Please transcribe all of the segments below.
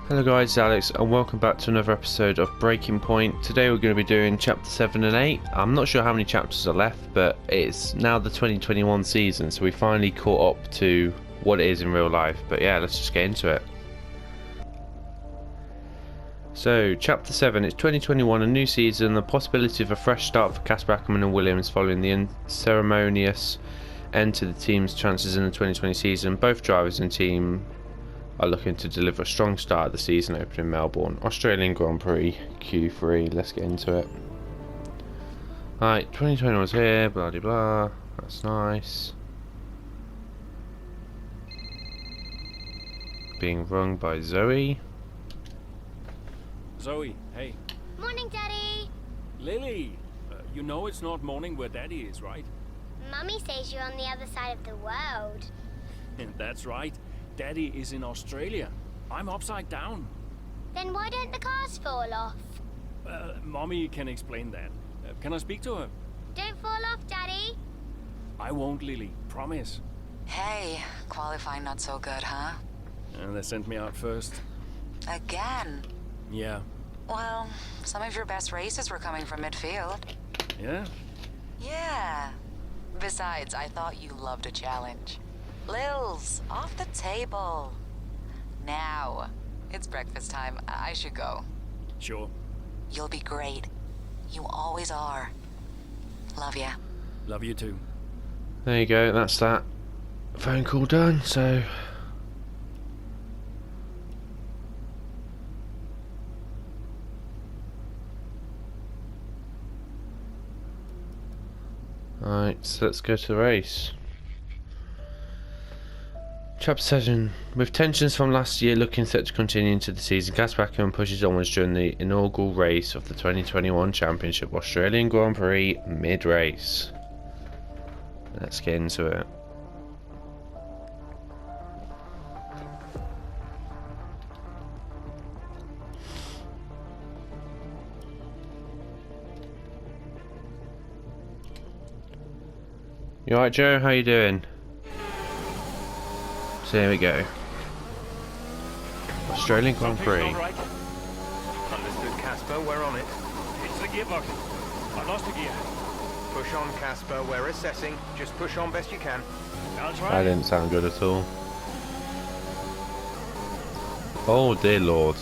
Hello guys, it's Alex and welcome back to another episode of Breaking Point. Today we're going to be doing chapter 7 and 8. I'm not sure how many chapters are left, but it's now the 2021 season, so we finally caught up to what it is in real life. But yeah, let's just get into it. So, chapter 7, it's 2021, a new season, the possibility of a fresh start for Casper, Akkerman and Williams following the unceremonious end to the team's chances in the 2020 season. Both drivers and team are looking to deliver a strong start of the season opening in Melbourne. Australian Grand Prix Q3, let's get into it. Alright, 2021's here, blah blah blah, that's nice. Being rung by Zoe. Zoe, hey. Morning, Daddy. Lily, you know it's not morning where Daddy is, right? Mummy says you're on the other side of the world. That's right. Daddy is in Australia. I'm upside down. Then why don't the cars fall off? Mommy can explain that. Can I speak to her? Don't fall off, Daddy. I won't, Lily. Promise. Hey, qualifying not so good, huh? And they sent me out first. Again? Yeah. Well, some of your best races were coming from midfield. Yeah? Yeah. Besides, I thought you loved a challenge. Lils, off the table. Now, it's breakfast time. I should go. Sure. You'll be great. You always are. Love ya. Love you too. There you go, that's that phone call done, so... Alright, so let's go to the race. Chapter 7. With tensions from last year looking set to continue into the season, Casper Akkerman pushes onwards during the inaugural race of the 2021 Championship Australian Grand Prix mid-race. Let's get into it. You alright, Joe? How you doing? So here we go. Australian Grand Prix. Right. Understood, Casper. We're on it. It's the gearbox. I lost the gear. Push on, Casper. We're assessing. Just push on best you can. That's That right. didn't sound good at all. Oh dear lord.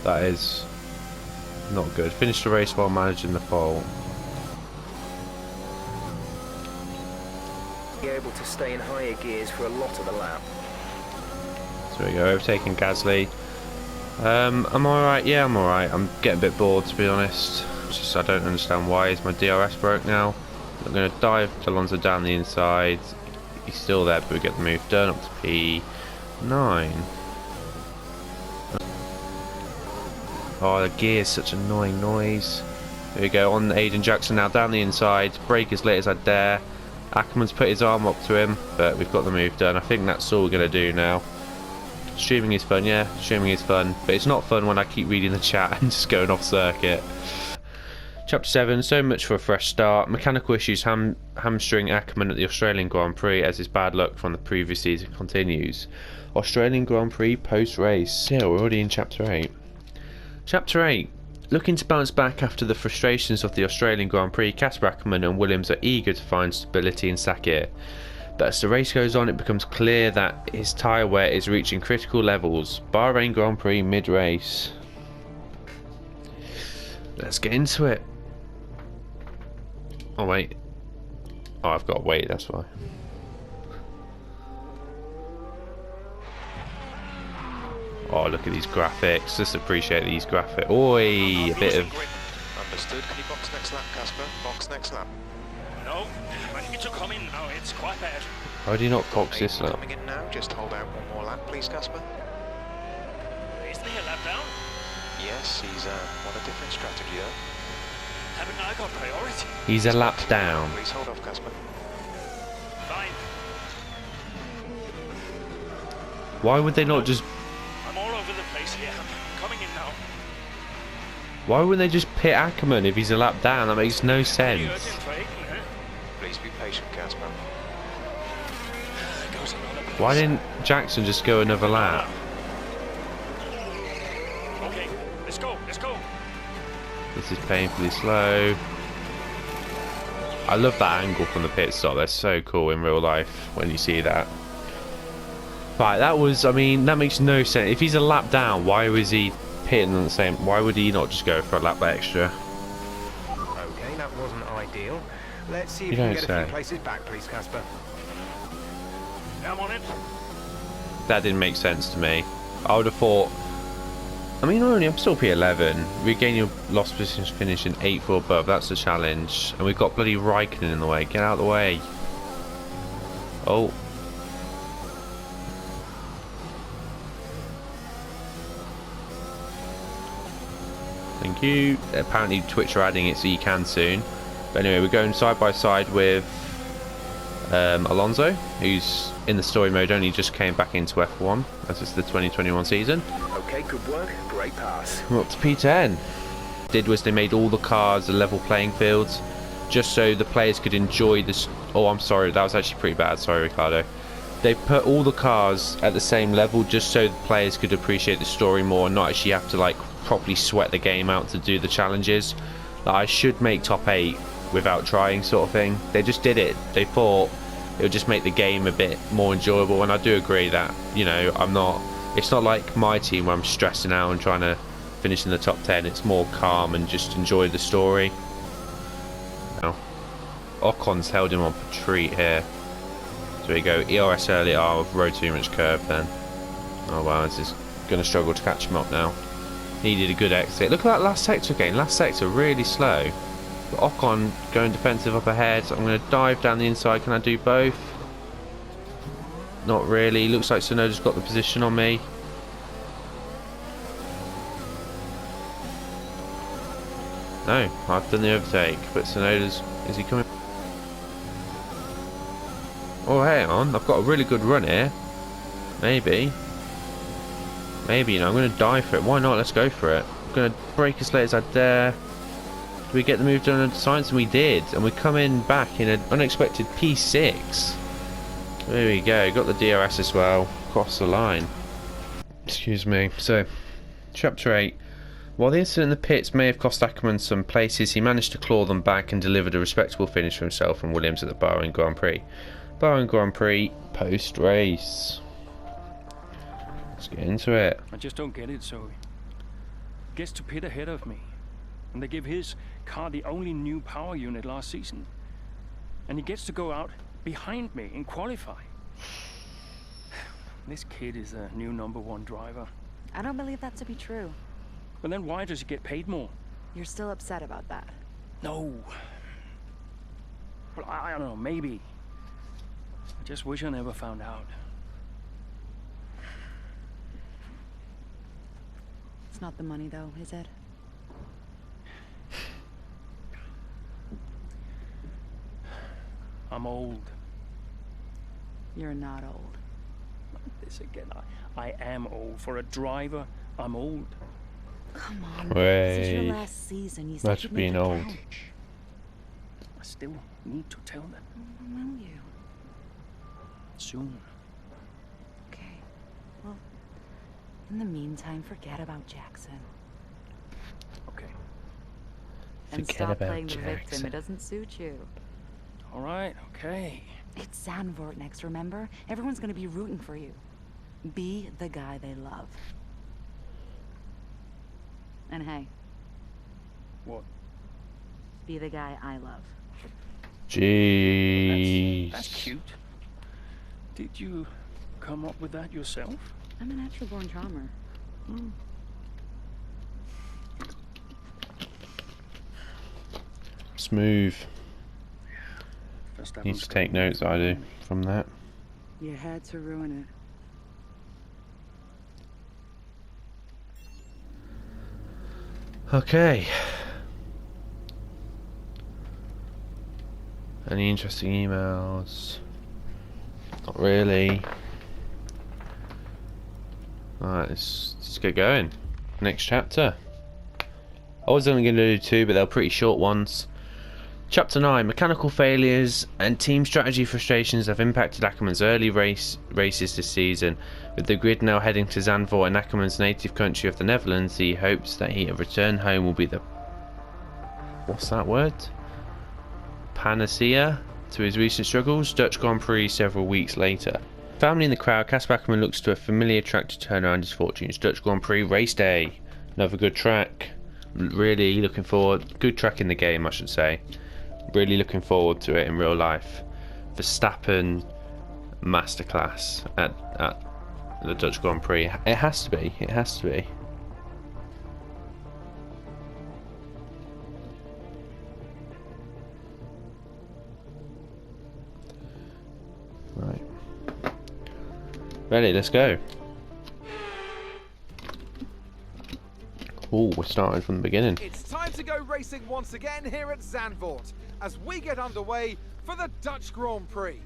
That is not good. Finish the race while managing the pole. Be able to stay in higher gears for a lot of the lap. So there we go, overtaking Gasly. I'm alright, yeah I'm alright. I'm getting a bit bored to be honest. It's just I don't understand why. Is my DRS broke now? I'm going to dive Alonso down the inside. He's still there, but we get the move done up to P9. Oh, the gear is such annoying noise. There we go, on Aiden Jackson now down the inside. Brake as late as I dare. Ackerman's put his arm up to him, but we've got the move done. I think that's all we're going to do now. Streaming is fun, yeah, streaming is fun. But it's not fun when I keep reading the chat and just going off circuit. Chapter 7, so much for a fresh start. Mechanical issues hamstring Akkerman at the Australian Grand Prix as his bad luck from the previous season continues. Australian Grand Prix post-race. Yeah, we're already in Chapter 8. Chapter 8. Looking to bounce back after the frustrations of the Australian Grand Prix, Casper Akkerman and Williams are eager to find stability in Sakir. But as the race goes on, it becomes clear that his tyre wear is reaching critical levels. Bahrain Grand Prix mid-race. Let's get into it. Oh wait. Oh, I've got to wait, that's why. Oh, look at these graphics. Just appreciate these graphics. Oi, a bit of... Understood. Can you box next lap, Casper? Box next lap. No, I need to come in now. It's quite bad. Why do you not box this lap? Coming in now. Just hold out one more lap, please, Casper. Isn't he a lap down? Yes, he's on a different strategy though. Haven't I got priority? He's a lap down. Please hold off, Casper. Fine. Why would they not just... I'm all over the place here. I'm coming in now. Why wouldn't they just pit Akkerman if he's a lap down? That makes no Pretty sense. urgent break, huh? Please be patient, Casper. Goes another place. Why didn't Jackson just go another lap? Okay, let's go, let's go. This is painfully slow. I love that angle from the pit stop. They're so cool in real life when you see that. Right, that was, I mean, that makes no sense. If he's a lap down, why was he pitting on the same? Why would he not just go for a lap extra? Okay, that wasn't ideal. Let's see if You you can don't get a say. few places back, please, Casper. I'm on it. That didn't make sense to me. I would have thought, I mean, I'm still P11. Regain your lost position finish in 8th or above. That's the challenge. And we've got bloody Raikkonen in the way. Get out of the way. Oh. Thank you. Apparently Twitch are adding it so you can soon. But anyway, we're going side by side with Alonso, who's in the story mode, only just came back into F1 as it's the 2021 season. Okay, good work. Great pass. We're up to P10. Did was they made all the cars a level playing fields, just so the players could enjoy this. Oh, I'm sorry, that was actually pretty bad. Sorry, Ricardo. They put all the cars at the same level just so the players could appreciate the story more and not actually have to like properly sweat the game out to do the challenges. Like, I should make top 8 without trying, sort of thing. They just did it. They thought it would just make the game a bit more enjoyable, and I do agree that, you know, it's not like my team where I'm stressing out and trying to finish in the top 10. It's more calm and just enjoy the story. Now, Ocon's held him on for a treat here. So there you go, ERS early R with road too much curve then. Oh wow, this is going to struggle to catch him up now. Needed a good exit. Look at that last sector again. Last sector really slow. But Ocon going defensive up ahead. I'm going to dive down the inside. Can I do both? Not really. Looks like Tsunoda's got the position on me. No, I've done the overtake. But Tsunoda's... Is he coming? Oh, hang on. I've got a really good run here. Maybe. Maybe, you know, I'm going to dive for it. Why not? Let's go for it. I'm going to brake as late as I dare. Do we get the move done under science? And we did. And we're coming back in an unexpected P6. There we go. Got the DRS as well. Cross the line. Excuse me. So, Chapter 8. While the incident in the pits may have cost Akkerman some places, he managed to claw them back and delivered a respectable finish for himself and Williams at the Bahrain Grand Prix. Bahrain Grand Prix post-race. Let's get into it. I just don't get it, so he gets to pit ahead of me. And they give his car the only new power unit last season. And he gets to go out behind me in qualifying. This kid is the new #1 driver. I don't believe that to be true. But then why does he get paid more? You're still upset about that. No. Well, I don't know, maybe. I just wish I never found out. It's not the money, though, is it? I'm old. You're not old. This again, I am old. For a driver, I'm old. Come on, this is Wait. your last season. You said That's you'd make being it old. count. I still need to tell them. Will you? Soon. Okay. Well, in the meantime, forget about Jackson. Okay. And Forget stop about playing the victim. Jackson. It doesn't suit you. All right, okay. It's Zandvoort next, remember? Everyone's gonna be rooting for you. Be the guy they love. And hey, What? be the guy I love. Jeez. That's cute. Did you come up with that yourself? I'm a natural born charmer. Smooth. Just Need to take notes, I do, from that. You had to ruin it. Okay. Any interesting emails? Not really. Alright, let's get going. Next chapter. I was only going to do 2, but they're pretty short ones. Chapter 9. Mechanical failures and team strategy frustrations have impacted Akkerman's early races this season. With the grid now heading to Zandvoort in Akkerman's native country of the Netherlands, he hopes that a return home will be the... what's that word? Panacea to his recent struggles. Dutch Grand Prix several weeks later. Family in the crowd, Casper Akkerman looks to a familiar track to turn around his fortunes. Dutch Grand Prix race day. Another good track. Really looking forward. Good track in the game, I should say. Really looking forward to it in real life. Verstappen masterclass at the Dutch Grand Prix. It has to be. It has to be. Right. Ready, let's go. Oh, we're starting from the beginning. It's time to go racing once again here at Zandvoort as we get underway for the Dutch Grand Prix.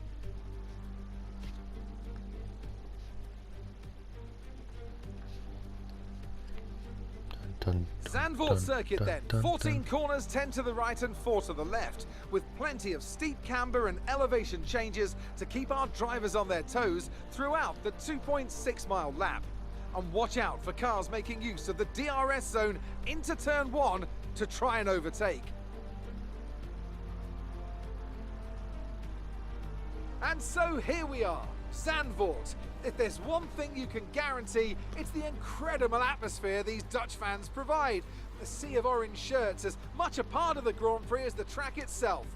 Zandvoort circuit then, 14 corners, 10 to the right and 4 to the left, with plenty of steep camber and elevation changes to keep our drivers on their toes throughout the 2.6 mile lap. And watch out for cars making use of the DRS zone into turn 1 to try and overtake. And so here we are, Zandvoort. If there's one thing you can guarantee, it's the incredible atmosphere these Dutch fans provide. The sea of orange shirts as much a part of the Grand Prix as the track itself.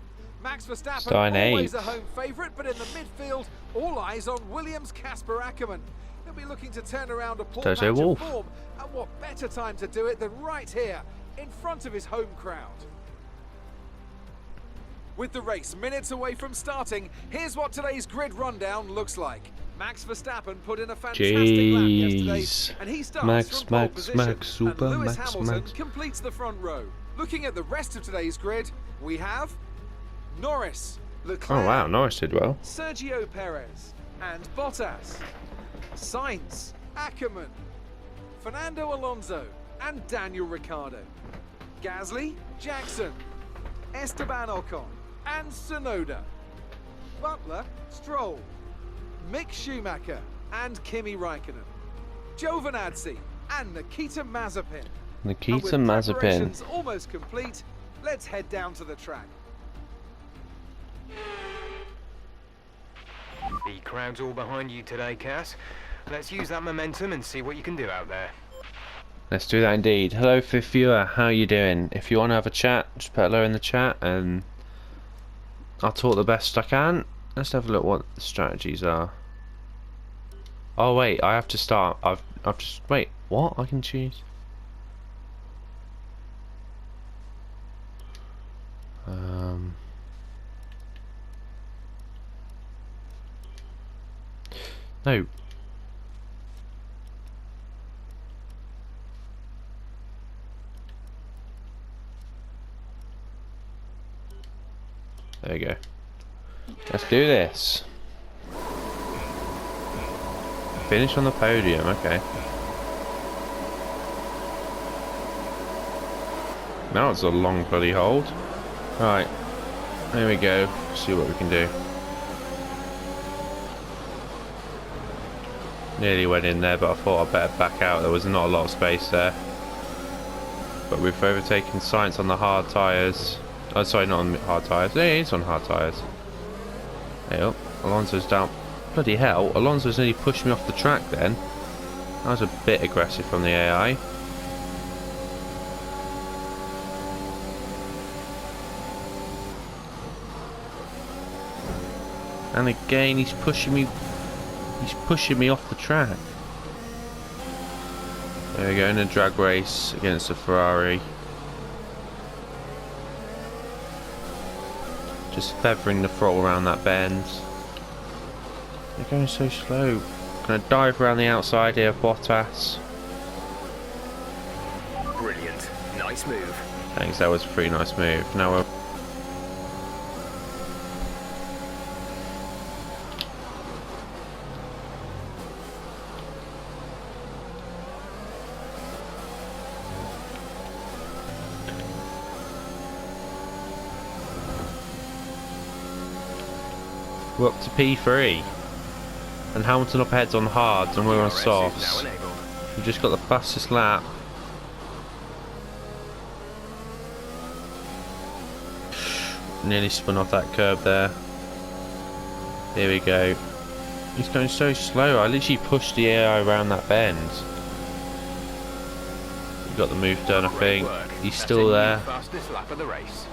Max Verstappen always a home favourite, but in the midfield, all eyes on Williams' Casper Akkerman. He'll be looking to turn around a poor match of form, and what better time to do it than right here, in front of his home crowd. With the race minutes away from starting, here's what today's grid rundown looks like. Max Verstappen put in a fantastic lap yesterday, and he starts from pole position, and Lewis Hamilton completes the front row. Looking at the rest of today's grid, we have Norris, Leclerc, oh wow, Norris did well. Sergio Perez, and Bottas, Sainz, Akkerman, Fernando Alonso, and Daniel Ricciardo, Gasly, Jackson, Esteban Ocon, and Tsunoda, Butler, Stroll, Mick Schumacher, and Kimi Raikkonen, Giovinazzi, and Nikita Mazepin. Nikita and with Mazepin. preparations almost complete, let's head down to the track. The crowd's all behind you today, Cass. Let's use that momentum and see what you can do out there. Let's do that indeed. Hello, fifth viewer. How you doing? If you want to have a chat, just put hello in the chat, and I'll talk the best I can. Let's have a look what the strategies are. Oh wait, I have to start. I've just wait. What? I can choose. No. There we go. Let's do this. Finish on the podium, okay. Now it's a long bloody hold. Right. There we go. See what we can do. Nearly went in there, but I thought I'd better back out. There was not a lot of space there. But we've overtaken Sainz on the hard tyres. Oh, sorry, not on hard tyres. Yeah, it's on hard tyres. Hey up. Alonso's down. Bloody hell, Alonso's nearly pushed me off the track then. That was a bit aggressive from the AI. And again, he's pushing me off the track. There we go, in a drag race against a Ferrari. Just feathering the throttle around that bend. They're going so slow. Gonna dive around the outside here, Bottas. Brilliant. Nice move. Thanks, that was a pretty nice move. Now we're... We're up to P3. And Hamilton up ahead's on hards and we're on DRS is softs. now enabled. We've just got the fastest lap. Nearly spun off that curb there. Here we go. He's going so slow. I literally pushed the AI around that bend. We got the move done, I Great think. work. He's That's still a there. new fastest lap of the race.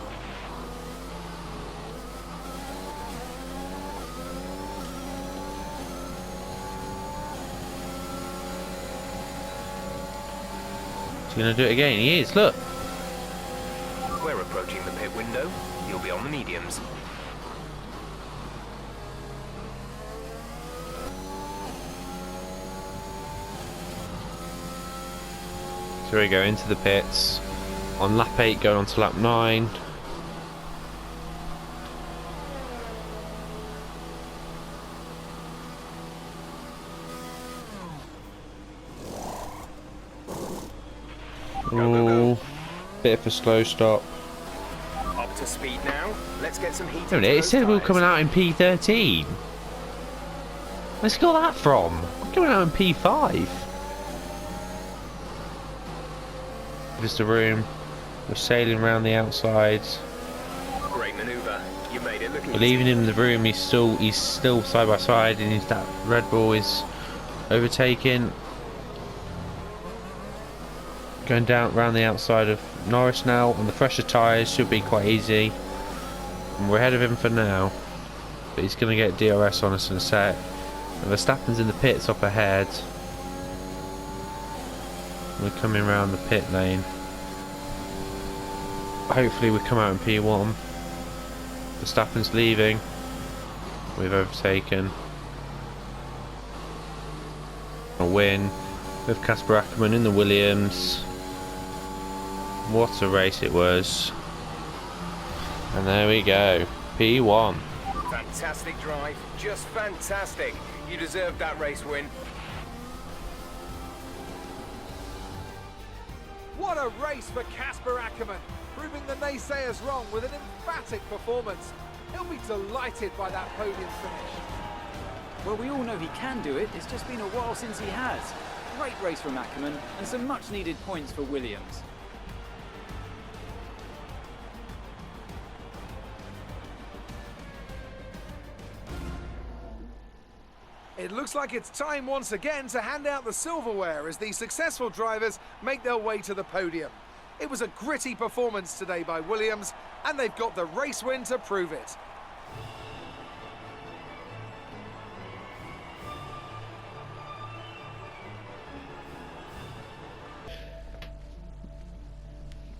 He's going to do it again. He is, look. We're approaching the pit window. You'll be on the mediums. So we go into the pits. On lap 8 going on to lap 9. Ooh, bit of a slow stop. Up to speed now. Let's get some heat. Wait a minute, it said we were coming out in P13. Where's it got that from? We're coming out in P5. Just a room. We're sailing around the outside. Great maneuver. You made it look We're easy. leaving him in the room. He's still side by side, and that Red Bull is overtaking. Going down around the outside of Norris now on the fresher tyres, should be quite easy. And we're ahead of him for now, but he's going to get DRS on us in a sec. And Verstappen's in the pits up ahead. We're coming around the pit lane. Hopefully we come out in P1. Verstappen's leaving. We've overtaken. A win with Casper Akkerman in the Williams. What a race it was. And there we go. P1. Fantastic drive. Just fantastic. You deserved that race win. What a race for Casper Akkerman, proving the naysayers wrong with an emphatic performance. He'll be delighted by that podium finish. Well, we all know he can do it. It's just been a while since he has. Great race from Akkerman and some much needed points for Williams. It looks like it's time once again to hand out the silverware as the successful drivers make their way to the podium. It was a gritty performance today by Williams, and they've got the race win to prove it.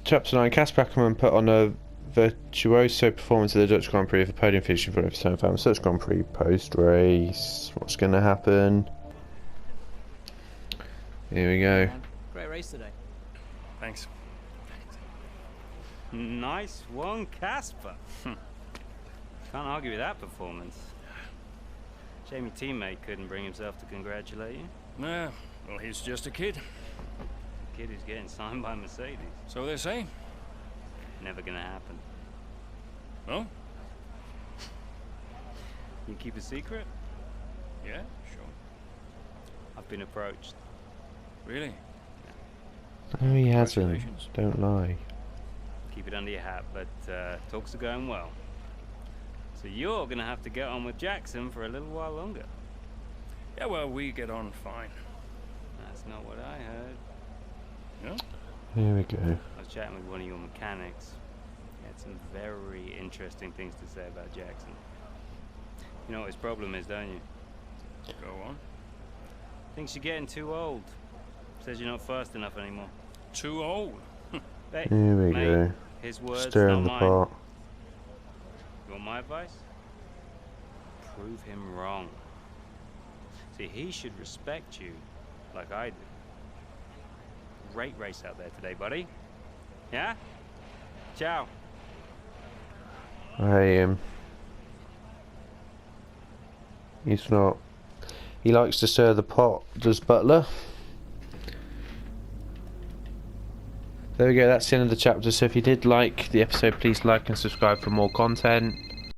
Chapter 9, Casper Akkerman put on a virtuoso performance at the Dutch Grand Prix for podium finish in front of his home fans. Dutch Grand Prix post-race. What's going to happen? Here we go. Great race today. Thanks. Nice one, Casper. Can't argue with that performance. Shame your teammate couldn't bring himself to congratulate you. Nah, well, he's just a kid. Kid who's getting signed by Mercedes. So they say. Never gonna happen. Oh? You keep a secret? Yeah, sure. I've been approached. Really? No, he hasn't. Congratulations. Don't lie. Keep it under your hat, but talks are going well. So you're gonna have to get on with Jackson for a little while longer. Yeah, well, we get on fine. That's not what I heard. Yeah? Here we go. I was chatting with one of your mechanics. He had some very interesting things to say about Jackson. You know what his problem is, don't you? Go on. Thinks you're getting too old. Says you're not fast enough anymore. Too old. Hey, Here we mate, go. his words, Stirring not the mine. pot. You want my advice? Prove him wrong. See, he should respect you like I do. Great race out there today, buddy. Yeah? Ciao. I hate him. He's not. He likes to stir the pot, does Butler. There we go, that's the end of the chapter. So if you did like the episode, please like and subscribe for more content.